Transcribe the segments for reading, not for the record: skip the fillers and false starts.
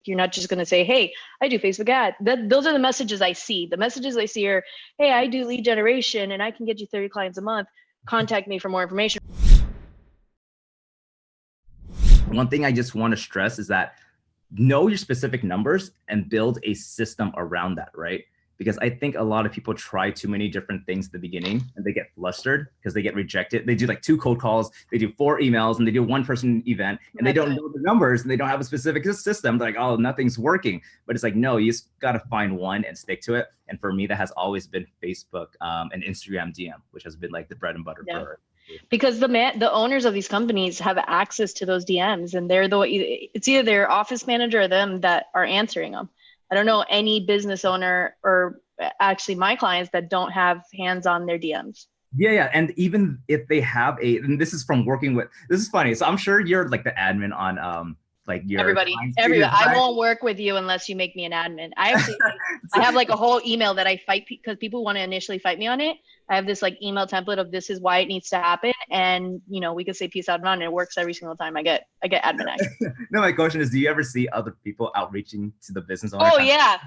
You're not just going to say, hey, I do Facebook ad. Those are the messages I see. The messages I see are, hey, I do lead generation and I can get you 30 clients a month. Contact me for more information. One thing I just want to stress is that know your specific numbers and build a system around that, right? Because I think a lot of people try too many different things at the beginning and they get flustered because they get rejected. They do like 2 cold calls, they do 4 emails, and they do 1-person event, and they don't know the numbers and they don't have a specific system. They're like, oh, nothing's working. But it's like, no, you just got to find one and stick to it. And for me, that has always been Facebook and Instagram DM, which has been like the bread and butter for it. Because the owners of these companies have access to those DMs, and it's either their office manager or them that are answering them. I don't know any business owner or actually my clients that don't have hands on their DMs. Yeah. And even if they have and this is from working with, this is funny. So I'm sure you're like the admin on like your everybody. I won't work with you unless you make me an admin. I actually I have like a whole email that I fight because people want to initially fight me on it. I have this like email template of this is why it needs to happen, and we can say peace out and it works every single time I get admin access. No, my question is, do you ever see other people outreaching to the business owner? Oh yeah.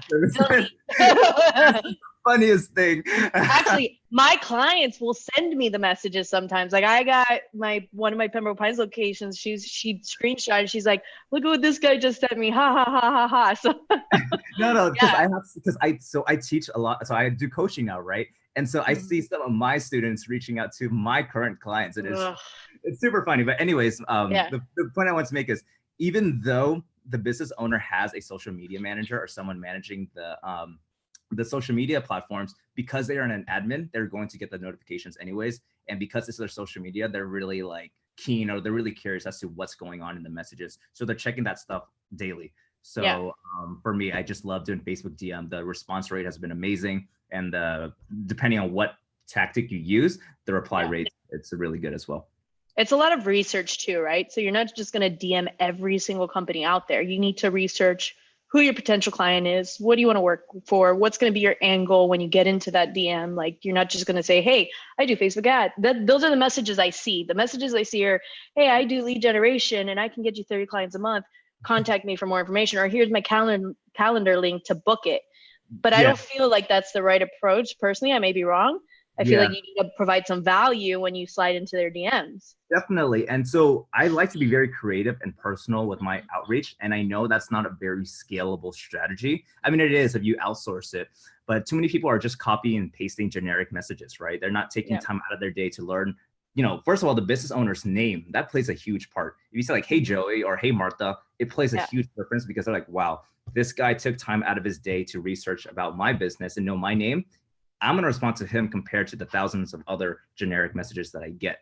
Funniest thing. Actually, my clients will send me the messages sometimes. Like I got one of my Pembroke Pines locations. She screenshotted. She's like, "Look at what this guy just sent me!" Ha ha ha ha ha. So no, because I teach a lot. So I do coaching now, right? And so I see some of my students reaching out to my current clients, and it's super funny. But anyways, the point I want to make is, even though the business owner has a social media manager or someone managing the social media platforms, because they are an admin, they're going to get the notifications anyways. And because it's their social media, they're really like keen, or they're really curious as to what's going on in the messages. So they're checking that stuff daily. So for me, I just love doing Facebook DM. The response rate has been amazing. And depending on what tactic you use, the reply rate, it's really good as well. It's a lot of research too, right? So you're not just going to DM every single company out there. You need to research who your potential client is. What do you want to work for? What's going to be your angle when you get into that DM? Like, you're not just going to say, hey, I do Facebook ad. Those are the messages I see. The messages I see are, hey, I do lead generation and I can get you 30 clients a month. Contact me for more information, or here's my calendar link to book it. But I don't feel like that's the right approach. Personally, I may be wrong. I feel like you need to provide some value when you slide into their DMs. Definitely. And so I like to be very creative and personal with my outreach. And I know that's not a very scalable strategy. I mean, it is if you outsource it, but too many people are just copying and pasting generic messages, right? They're not taking time out of their day to learn, first of all, the business owner's name. That plays a huge part. If you say like, hey, Joey, or hey, Martha, it plays a huge difference, because they're like, wow, this guy took time out of his day to research about my business and know my name. I'm going to respond to him compared to the thousands of other generic messages that I get.